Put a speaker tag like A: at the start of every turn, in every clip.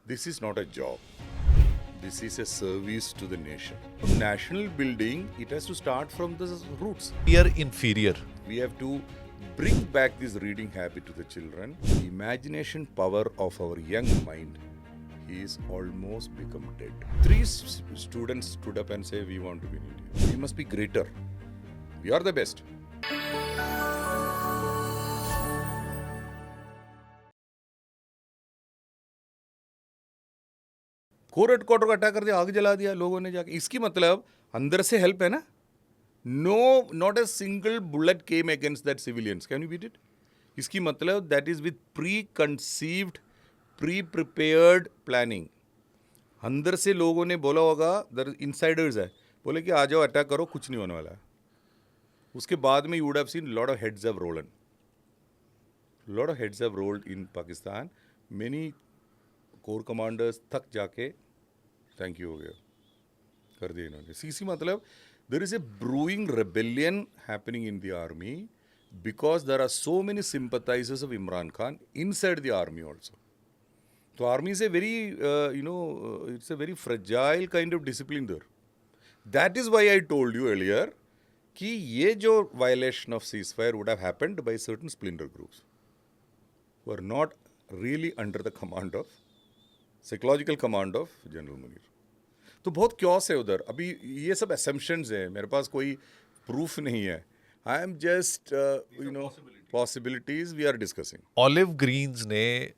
A: This is not a job. This is a service to the nation. National building, it has to start from the roots.
B: We are inferior.
A: We have to bring back this reading habit to the children. The imagination power of our young mind is almost become dead. Three students stood up and say, we want to be in India. We must be greater. We are the best. Core headquarter को attack कर दिया, आग जला दिया लोगों ने जाके. इसकी मतलब अंदर से हेल्प है ना. No, not a single bullet came against that civilians. Can you beat it? इसकी मतलब that is with preconceived, pre prepared planning. अंदर से लोगों ने बोला होगा, दर इनसाइडर्स है, बोले कि आ जाओ अटैक करो, कुछ नहीं होने वाला है. उसके बाद में you would have seen lot of heads have rolled. Lot of heads have rolled in Pakistan. Many core commanders थक जाके थैंक यू हो गया, कर दिया इन्होंने. सीसी मतलब there is a brewing rebellion happening in the army because there are so many sympathisers of Imran Khan inside the army also. तो army is a very it's a very fragile kind of discipline there. That is why I told you earlier कि ये जो violation of cease fire would have happened by certain splinter groups who are not really under the command of psychological command of general Munir. तो बहुत chaos है उधर. अभी ये सब असम्पशंस हैं, मेरे पास कोई प्रूफ नहीं है. I am just possibilities we are discussing.
B: Olive greens ने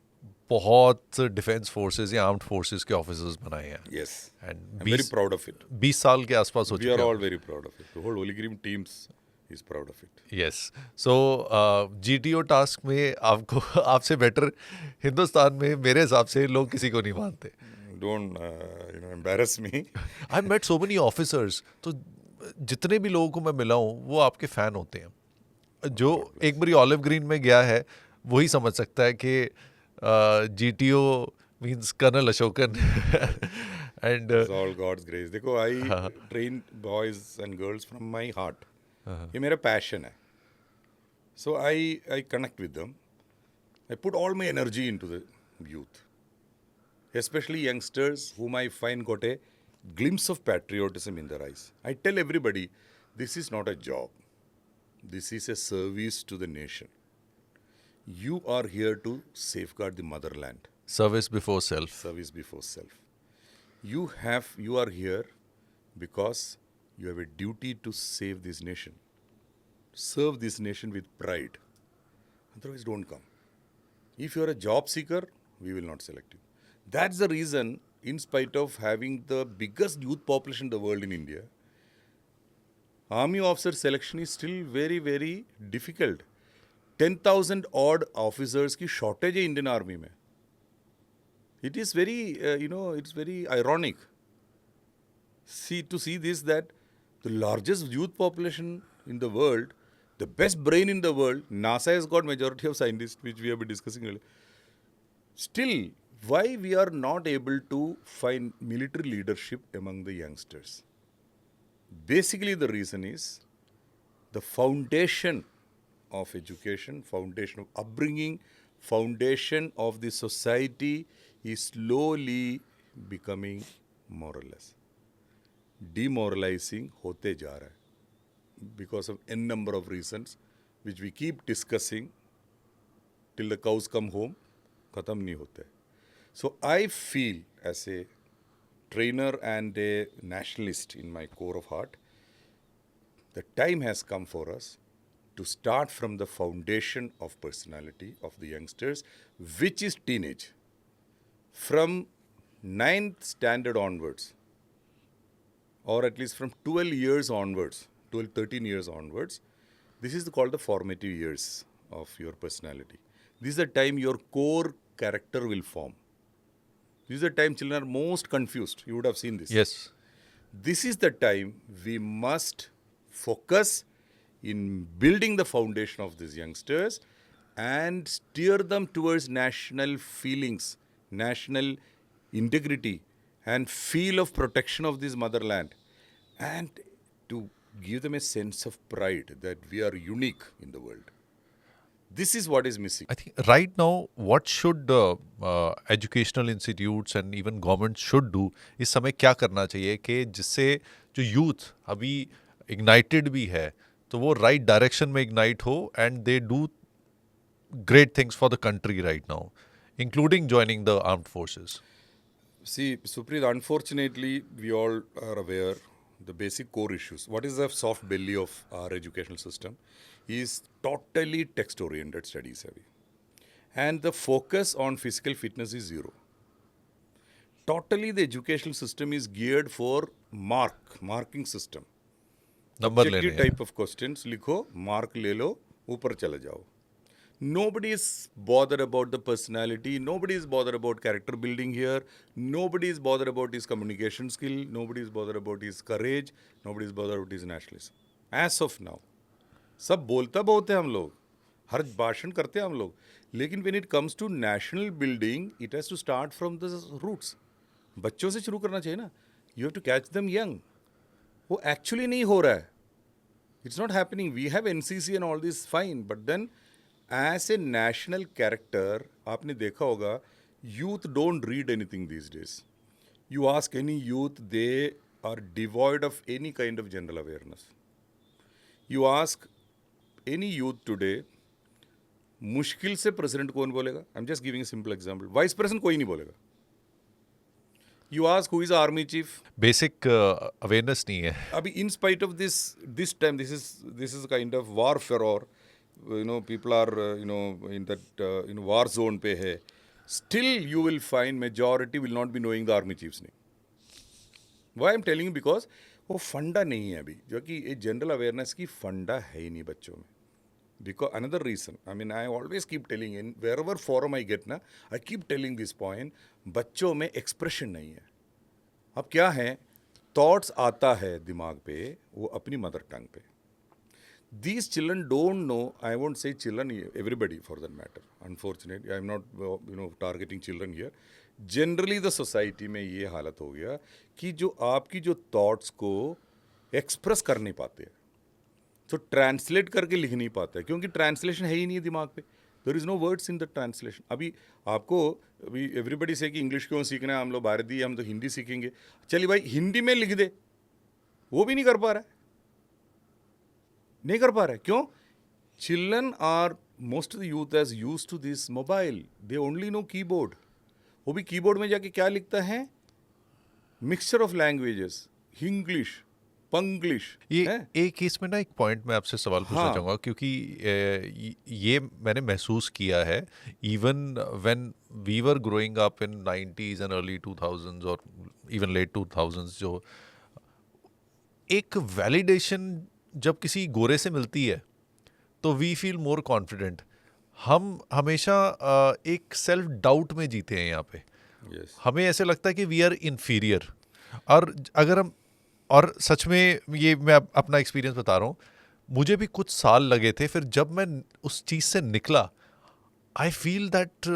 B: बहुत डिफेंस फोर्सेस या आर्म्ड फोर्सेस के ऑफिसर्स बनाए हैं.
A: Yes,
B: and
A: I am very proud of it.
B: 20 साल के आसपास हो
A: वी
B: चुके
A: आर
B: हैं.
A: All very proud of it. The whole olive green teams is proud of it.
B: Yes. So GTO task में आपको आपसे बेटर हिंदुस्तान में मेरे हिसाब से लोग किसी को नहीं मानते.
A: Don't embarrass me.
B: I met so many officers. तो जितने भी लोगों को मैं मिला हूँ वो आपके फ़ैन होते हैं. जो एक बारी ऑलिव ग्रीन में गया है वही समझ सकता है कि GTO means colonel Ashokan. And
A: all God's grace. देखो, I train boys and girls from my heart. ये मेरा पैशन है. So I connect with them. I put all my energy into the youth, especially youngsters whom I find got a glimpse of patriotism in their eyes. I tell everybody, this is not a job. This is a service to the nation. You are here to safeguard the motherland.
B: Service before self.
A: Service before self. You are here because you have a duty to save this nation. Serve this nation with pride. Otherwise, don't come. If you are a job seeker, we will not select you. That's the reason, in spite of having the biggest youth population in the world in India, army officer selection is still very, very difficult. 10,000 odd officers की shortage है Indian army में. It is very, it's very ironic. To see this, that the largest youth population in the world, the best brain in the world, NASA has got majority of scientists, which we have been discussing earlier. Still, why we are not able to find military leadership among the youngsters? Basically, the reason is the foundation of education, foundation of upbringing, foundation of the society is slowly becoming more or less demoralizing होते जा रहा है because of n number of reasons which we keep discussing till the cows come home. खत्म नहीं होते. So I feel as a trainer and a nationalist in my core of heart, the time has come for us to start from the foundation of personality of the youngsters, which is teenage. From 9th standard onwards, or at least from 12 years onwards, 12, 13 years onwards, this is called the formative years of your personality. This is the time your core character will form. This is the time children are most confused. You would have seen this.
B: Yes.
A: This is the time we must focus in building the foundation of these youngsters and steer them towards national feelings, national integrity, and feel of protection of this motherland, and to give them a sense of pride that we are unique in the world. This is what is missing.
B: I think right now, what should educational institutes and even government should do, इस समय क्या करना चाहिए कि जिससे जो youth अभी ignited भी है, तो वो right direction में ignite हो and they do great things for the country right now, including joining the armed forces.
A: See, Supreet, unfortunately, we all are aware the basic core issues. What is the soft belly of our educational system is totally text-oriented studies heavy. And the focus on physical fitness is zero. Totally the educational system is geared for marking system.
B: Number
A: Objective
B: लेने हैं.
A: type of questions लिखो, mark ले लो, ऊपर चले जाओ. Nobody is bothered about the personality. Nobody is bothered about character building here. Nobody is bothered about his communication skill. Nobody is bothered about his courage. Nobody is bothered about his nationalism. As of now, सब बोलता बहुत है हम लोग, हर भाषण करते हैं हम लोग, लेकिन when it comes to national building, it has to start from the roots. बच्चों से शुरू करना चाहिए ना. You have to catch them young. वो actually नहीं हो रहा है. It's not happening. We have NCC and all this fine, but then as a national character, आपने देखा होगा, youth don't read anything these days. You ask any youth, they are devoid of any kind of general awareness. You ask any youth today, मुश्किल से president कौन बोलेगा? I'm just giving a simple example. Vice president कोई नहीं बोलेगा. You ask who is army chief?
B: Basic awareness नहीं है.
A: अभी in spite of this time, this is a kind of warfare, or people are in that war zone पे है. Still you will find majority will not be knowing the army chief's name. Why I'm telling you, because वो फंडा नहीं है अभी, जो कि ये जनरल अवेयरनेस की फंडा है ही नहीं बच्चों में. Because another reason, I mean, I always keep telling, in wherever forum I get ना, I keep telling this point, बच्चों में expression नहीं है. अब क्या है, thoughts आता है दिमाग पे, वो अपनी मदर टंग पे. These children don't know, I won't say children, everybody for that matter. Unfortunately, I'm not targeting children here. Generally the society में ये हालत हो गया कि जो आपकी जो thoughts को express कर नहीं पाते हैं, तो ट्रांसलेट करके लिख नहीं पाता है, क्योंकि ट्रांसलेशन है ही नहीं है दिमाग पे. There is no words in the translation. अभी एवरीबडी से कि इंग्लिश क्यों सीखना है, हम लोग भारतीय, हम तो हिंदी सीखेंगे. चलिए भाई हिंदी में लिख दे, वो भी नहीं कर पा रहा है. क्यों? Children are, most of the youth age use to this mobile, they only know keyboard. वो भी कीबोर्ड में जाके क्या लिखता है, mixture of languages, English, Punglish.
B: ये एक केस में ना एक पॉइंट मैं आपसे सवाल पूछना चाहूँगा, क्योंकि ये मैंने महसूस किया है even when we were growing up in 90s and early 2000s और इवन लेट 2000s, जो एक वैलिडेशन जब किसी गोरे से मिलती है तो वी फील मोर कॉन्फिडेंट. हम हमेशा एक सेल्फ डाउट में जीते हैं यहाँ पे. हमें ऐसे लगता है कि वी आर इन्फीरियर. और अगर हम, और सच में ये मैं अपना एक्सपीरियंस बता रहा हूँ, मुझे भी कुछ साल लगे थे, फिर जब मैं उस चीज़ से निकला, I feel that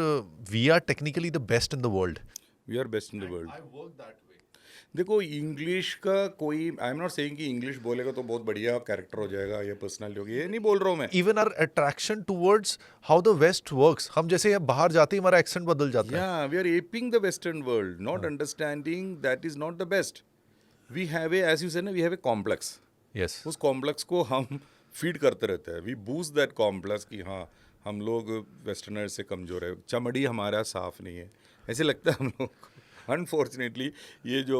B: we are technically the best in the world.
A: We are best in the world. देखो इंग्लिश का कोई, आई एम नॉट सेइंग कि इंग्लिश बोलेगा तो बहुत बढ़िया कैरेक्टर हो जाएगा या पर्सनालिटी होगी, ये नहीं बोल रहा हूँ मैं.
B: Even our attraction towards how the west works, हम जैसे बाहर जाते ही हमारा एक्सेंट बदल जाता है.
A: या we are aping the western world, not understanding that is not the best. We have a, as you say ना, we have a complex.
B: Yes.
A: उस कॉम्प्लेक्स को हम फीड करते रहते हैं. वी बूस्ट दैट कॉम्प्लेक्स कि हाँ हम लोग वेस्टर्नर्स से कमज़ोर है, चमड़ी हमारा साफ नहीं है, ऐसे लगता है हम लोग को. अनफॉर्चुनेटली ये जो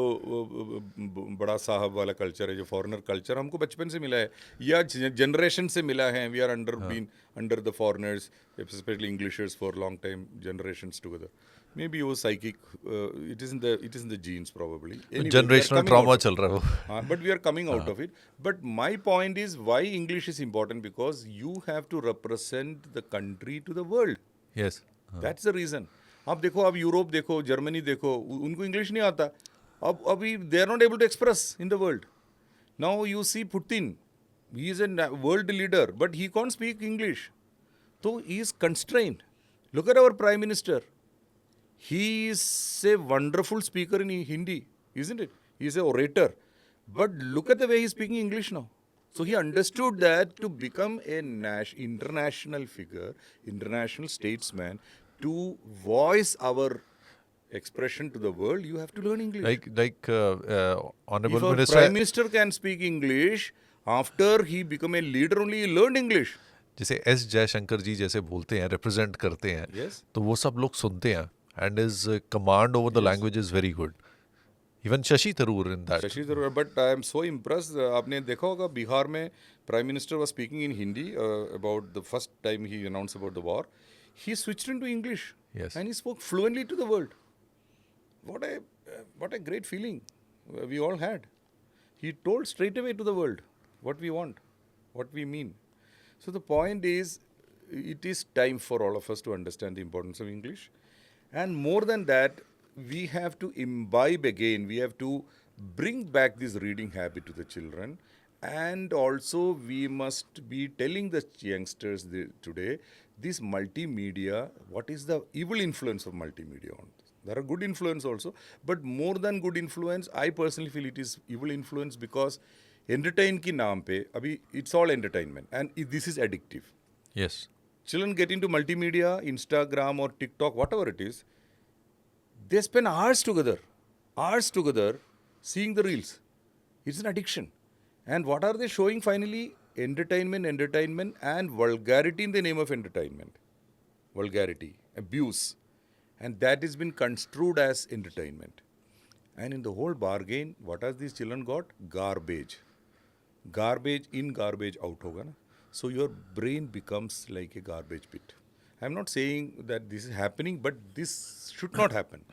A: बड़ा साहब वाला कल्चर है, जो फॉरेनर कल्चर हमको बचपन से मिला है या जनरेशन से मिला है. We are under the foreigners, specially Englishers for long time, generations together. Maybe वो psychic, it is in the genes probably.
B: Generational trauma चल रहा
A: है, but we are coming out of it. But my point is why English is important, because you have to represent the country to the world.
B: Yes,
A: that's the reason. आप देखो, अब Europe देखो, Germany देखो, उनको English नहीं आता. अब अभी they are not able to express in the world. Now you see Putin, he is a world leader, but he can't speak English, तो he is constrained. Look at our prime minister, he is a wonderful speaker in Hindi, isn't it? He is a orator, but look at the way he's speaking English now. So he understood that to become a international figure, international statesman, to voice our expression to the world, you have to learn English.
B: like
A: If
B: honorable
A: our
B: minister,
A: prime minister can speak English, after he become a leader only he learned English.
B: जैसे S Jaishankar जी जैसे बोलते हैं, represent करते हैं,
A: Yes.
B: तो वो सब लोग सुनते हैं, and his command over the language is very good. Even Shashi Tharoor in that.
A: Shashi Tharoor, but I am so impressed. आपने देखा होगा बिहार में prime minister was speaking in Hindi about the first time he announce about the war. He switched into English.
B: Yes.
A: And he spoke fluently to the world. What a great feeling we all had. He told straight away to the world what we want, what we mean. So the point is, it is time for all of us to understand the importance of English. And more than that, we have to imbibe again, we have to bring back this reading habit to the children. And also we must be telling the youngsters today, this multimedia, what is the evil influence of multimedia on this? There are good influence also, but more than good influence, I personally feel it is evil influence, because entertain ki naam pe, abhi it's all entertainment and this is addictive.
B: Yes.
A: Children get into multimedia, Instagram or TikTok, whatever it is, they spend hours together seeing the reels. It's an addiction. And what are they showing finally? Entertainment, and vulgarity in the name of entertainment. Vulgarity, abuse. And that has been construed as entertainment. And in the whole bargain, what has these children got? Garbage. Garbage in, garbage out hoga na. So your brain becomes like a garbage pit. I'm not saying that this is happening, but this should not happen.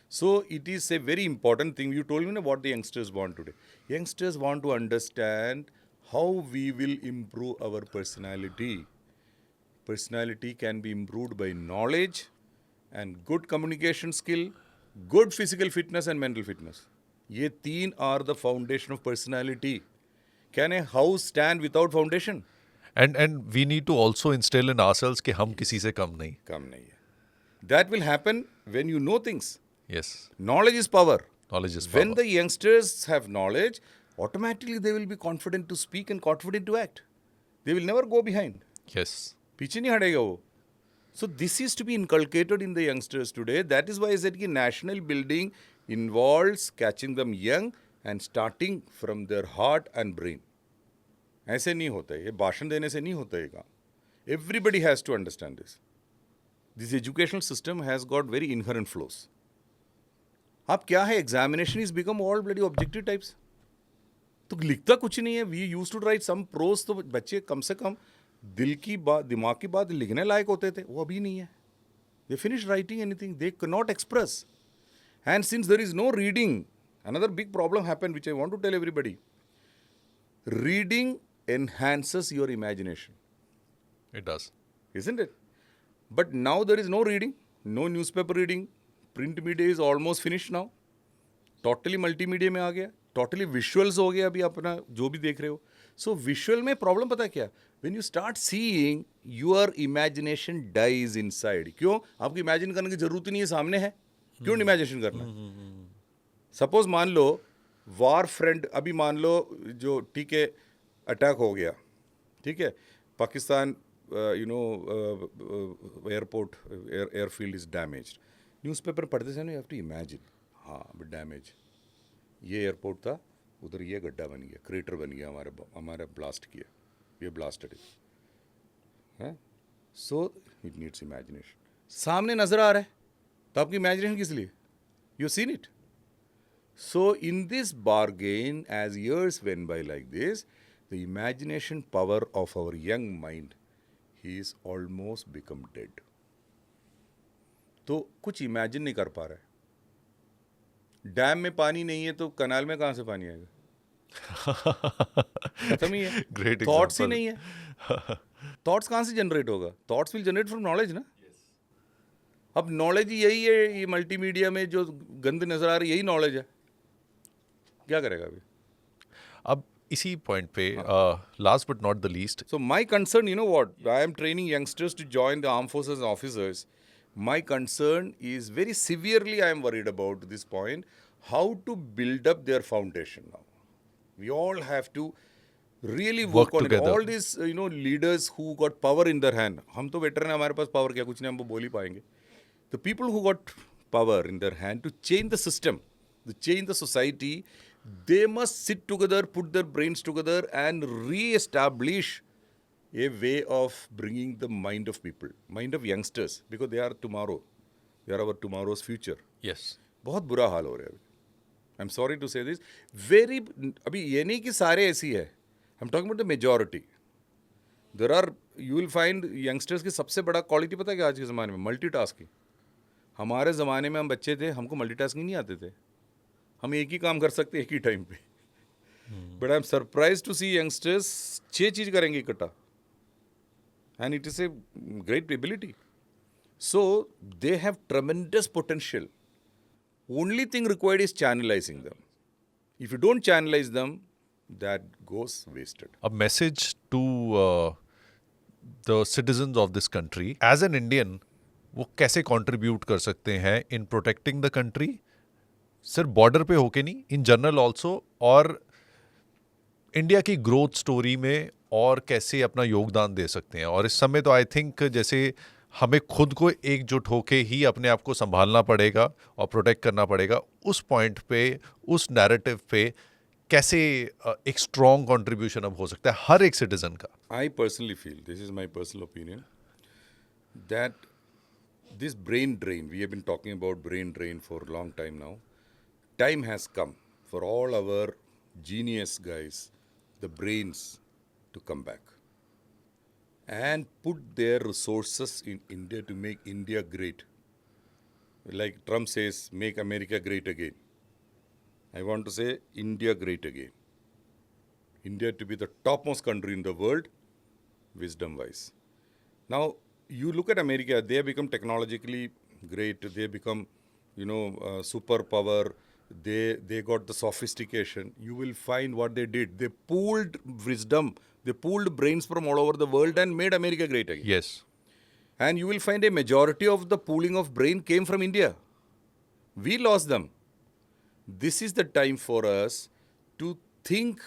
A: So it is a very important thing. You told me what the youngsters want today. Youngsters want to understand how we will improve our personality. Personality can be improved by knowledge and good communication skill, good physical fitness and mental fitness. ये तीन are the foundation of personality. Can a house stand without foundation?
B: And we need to also instil in ourselves कि हम किसी से कम नहीं.
A: काम नहीं है. That will happen when you know things.
B: Yes.
A: Knowledge is power.
B: Knowledge is
A: When the youngsters have knowledge, automatically they will be confident to speak and confident to act. They will never go behind.
B: Yes.
A: पीछे नहीं हटेगा वो. So this is to be inculcated in the youngsters today. That is why I said कि national building involves catching them young and starting from their heart and brain. ऐसे नहीं होता है, ये भाषण देने से नहीं होता है काम. Everybody has to understand this. This educational system has got very inherent flaws. अब क्या है, examination is become all bloody objective types. तो लिखता कुछ नहीं है. We use to write some prose, तो बच्चे कम से कम दिल की बात, दिमाग की बात लिखने लायक होते थे. वो अभी नहीं है. They finish writing anything, they can not express. And since there is no reading, another big problem happened which I want to tell everybody. Reading enhances your imagination,
B: it does.
A: isn't it? But now there is no reading, no newspaper reading. Print media is almost finished now. Totally multimedia में आ गया. Totally visuals हो गया अभी अपना जो भी देख रहे हो. So visual में problem पता है क्या? When you start seeing, your imagination dies inside. क्यों? आपको imagine करने की जरूरत ही नहीं है, सामने है. क्यों imagination करना? सपोज मान लो वार फ्रंट, अभी मान लो जो ठीक है अटैक हो गया, ठीक है, Pakistan airport airfield is damaged. Newspaper पढ़ते समय यू हैव टू इमेजिन, हाँ बट डैमेज, ये एयरपोर्ट था, उधर ये गड्ढा बन गया, क्रेटर बन गया, हमारा ब्लास्ट किया, ये ब्लास्टेड है. So it needs imagination. सामने नजर आ रहा है तो आपकी इमेजिनेशन किस लिए? You seen it. So in this bargain, as years went by like this, the imagination power of our young mind is almost become dead. तो कुछ इमेजिन नहीं कर पा रहा है. डैम में पानी नहीं है तो कनाल में कहाँ से पानी आएगा? खत्म ही है.
B: Great
A: थॉट्स ही
B: example.
A: नहीं है. थॉट्स कहाँ से जनरेट होगा? Thoughts will generate from knowledge ना. अब नॉलेज यही है, ये मल्टीमीडिया में जो गंद नजर आ रही है यही नॉलेज है. क्या करेगा अभी?
B: अब इसी पॉइंट पे last but not the least,
A: So my concern, you know what? I am training youngsters to join the armed forces and officers. My concern is very severely, I am worried about this point, how to build up their foundation now. We all have to really
B: Work
A: work on it.
B: together.
A: All these leaders who got power in their hand. हम तो veteran हैं, हमारे पास power क्या कुछ नहीं, हम वो बोल ही पाएंगे. The people who got power in their hand to change the system, to change the society, they must sit together, put their brains together, and re-establish a way of bringing the mind of people, mind of youngsters, because they are tomorrow. They are our tomorrow's future.
B: Yes.
A: बहुत बुरा हाल हो रहा है अभी. I am sorry to say this. Very अभी ये नहीं कि सारे ऐसी है. I am talking about the majority. There are, you will find youngsters की सबसे बड़ा क्वालिटी पता है क्या आज के ज़माने में? मल्टीटास्किंग. हमारे ज़माने में हम बच्चे थे, हमको मल्टीटास्किंग नहीं आते थे. हम एक ही काम कर सकते एक ही टाइम पे. But I am surprise to see youngsters 6 चीज़ करेंगे इकट्ठा. And it is a great ability. So they have tremendous potential. Only thing required is channelizing them. If you don't channelize them, that goes wasted.
B: A message to the citizens of this country. As an Indian, वो कैसे contribute कर सकते हैं in protecting the country? सिर्फ border पे होके नहीं, in general also, और इंडिया की ग्रोथ स्टोरी में और कैसे अपना योगदान दे सकते हैं. और इस समय तो आई थिंक जैसे हमें खुद को एकजुट होके ही अपने आप को संभालना पड़ेगा और प्रोटेक्ट करना पड़ेगा. उस पॉइंट पे, उस नैरेटिव पे कैसे एक स्ट्रॉन्ग कंट्रीब्यूशन अब हो सकता है हर एक सिटीजन का.
A: I personally feel, this is my personal opinion, that this brain drain, we have been talking about brain drain for a long time now. Time has come for all our genius guys, the brains, to come back and put their resources in India to make India great. Like Trump says, make America great again. I want to say India great again. India to be the topmost country in the world, wisdom-wise. Now, you look at America, they have become technologically great. They have become, superpower. They got the sophistication. You will find what they did. They pooled wisdom. They pooled brains from all over the world and made America great again.
B: Yes.
A: And you will find a majority of the pooling of brain came from India. We lost them. This is the time for us to think.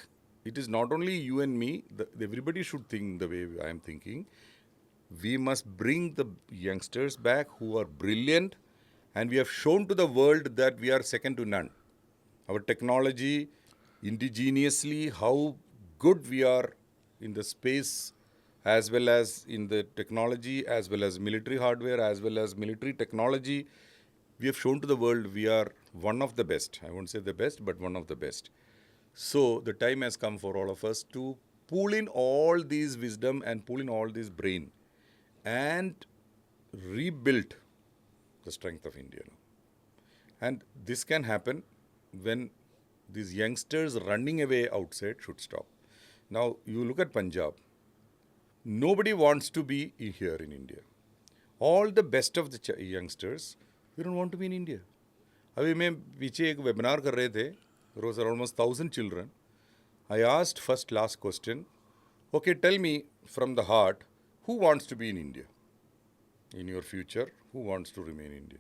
A: It is not only you and me. Everybody should think the way I am thinking. We must bring the youngsters back who are brilliant. And we have shown to the world that we are second to none. Our technology, indigenously, how good we are in the space, as well as in the technology, as well as military hardware, as well as military technology. We have shown to the world we are one of the best. I won't say the best, but one of the best. So the time has come for all of us to pull in all these wisdom and pull in all this brain and rebuild the strength of India. And this can happen when these youngsters running away outside should stop. Now, you look at Punjab. Nobody wants to be here in India. All the best of the youngsters, we don't want to be in India. अभी मैं पीछे एक webinar कर रहे थे. There was almost 1,000 children. I asked first last question. Okay, tell me from the heart, who wants to be in India? In your future, who wants to remain in India?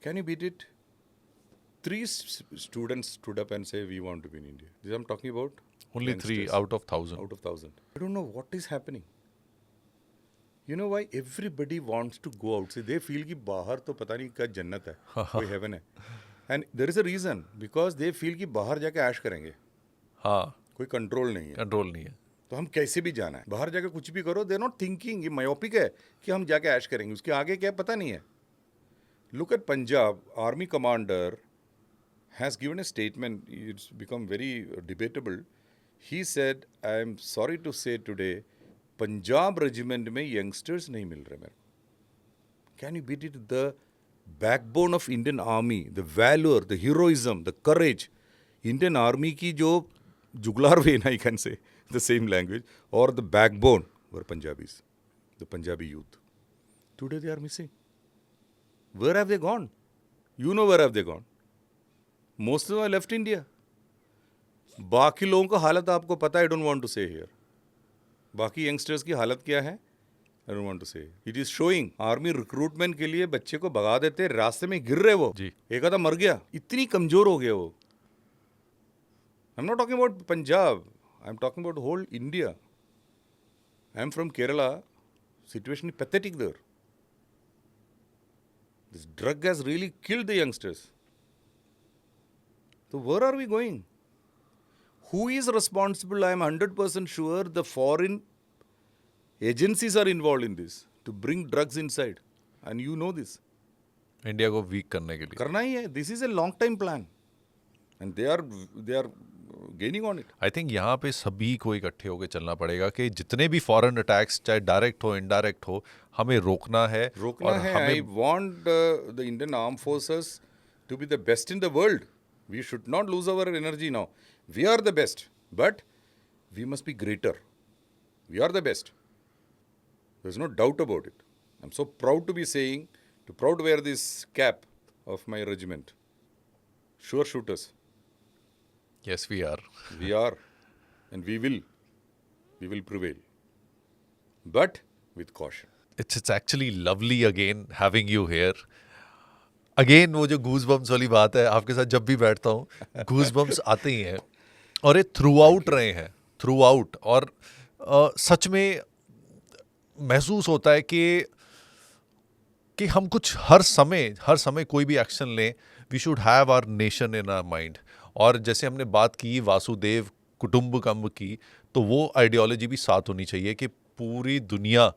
A: Can you beat it? 3 students stood up and say, we want to be in India. This I'm talking about.
B: Only 3
A: youngsters.
B: out of 1,000.
A: Out of 1,000. I don't know what is happening. You know why? Everybody wants to go outside. They feel कि बाहर तो पता नहीं क्या जन्नत है, कोई heaven है. And there is a reason. Because they feel कि बाहर जाके ऐश करेंगे.
B: हाँ.
A: कोई कंट्रोल नहीं है.
B: कंट्रोल नहीं है.
A: तो हम कैसे भी जाना है, बाहर जाके कुछ भी करो. दे नॉट थिंकिंग, ये मायोपिक है कि हम जाके ऐश करेंगे. उसके आगे क्या पता नहीं है. Look at Punjab. Army commander has given a statement. It's become very debatable. He said, I am sorry to say today, Punjab regiment में youngsters नहीं मिल रहे मेरे. Can you beat it? The backbone of Indian Army, the valor, the heroism, the courage. Indian Army की जो जुगलार when, I can say the same language, or the backbone were Punjabis, the Punjabi youth. Today they are missing. Where have they gone? You know where have they gone? Most of them have left India. बाकी लोगों का हालत आपको पता है. I don't want to say here. बाकी youngsters की हालत क्या है? I don't want to say. It is showing. Army recruitment के लिए बच्चे को भगा देते, रास्ते में गिर रहे वो.
B: जी.
A: एक आधा मर गया. इतनी कमजोर हो गया वो. I'm not talking about Punjab. I'm talking about whole India. I'm from Kerala. Situation is pathetic there. This drug has really killed the youngsters. So where are we going? Who is responsible? I am 100% sure the foreign agencies are involved in this to bring drugs inside. And you know this.
B: India को week करने के लिए.
A: करना ही है. This is a long time plan. And they are gaining on it.
B: I think यहाँ पे सभी को इकट्ठे होकर चलना पड़ेगा कि जितने भी फॉरेन अटैक्स चाहे डायरेक्ट हो इनडायरेक्ट हो हमें रोकना है.
A: रोकना है. I want the Indian armed forces to be the best in the world. We should not lose our energy now. We are the best, but we must be greater. We are the best. There's no doubt about it. I'm so proud to be saying, proud to wear this cap of my regiment. Sure shooters.
B: Yes, we are.
A: We are, and we will prevail. But with caution.
B: It's actually lovely again having you here. Again वो जो goose bumps वाली बात है आपके साथ जब भी बैठता हूँ गूज बम्स आते ही हैं और ये थ्रू आउट रहे हैं थ्रू आउट और सच में महसूस होता है कि हम कुछ हर समय कोई भी एक्शन लें we should have our nation in our mind. और जैसे हमने बात की वासुदेव कुटुंबकम की तो वो आइडियोलॉजी भी साथ होनी चाहिए कि पूरी दुनिया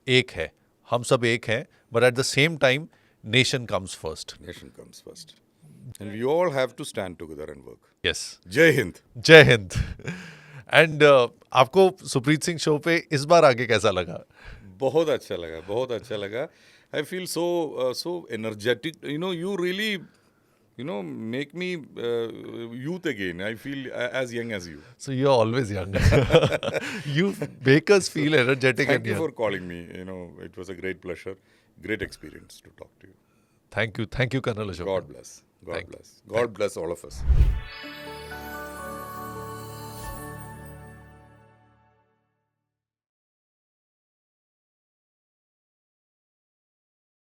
B: एक है हम सब एक हैं but at the same time nation comes first.
A: Nation comes first. And we all have to stand together and work.
B: Yes.
A: Jai Hind.
B: जय हिंद. एंड आपको सुप्रीत सिंह शो पे इस बार आके कैसा लगा?
A: बहुत अच्छा लगा. I feel so energetic. You really, make me youth again. I feel as young as you.
B: So you're always young. You make us feel energetic.
A: Thank you for calling me. It was a great pleasure. Great experience to talk to you.
B: Thank you, Colonel Ashok.
A: God bless. God bless all of us.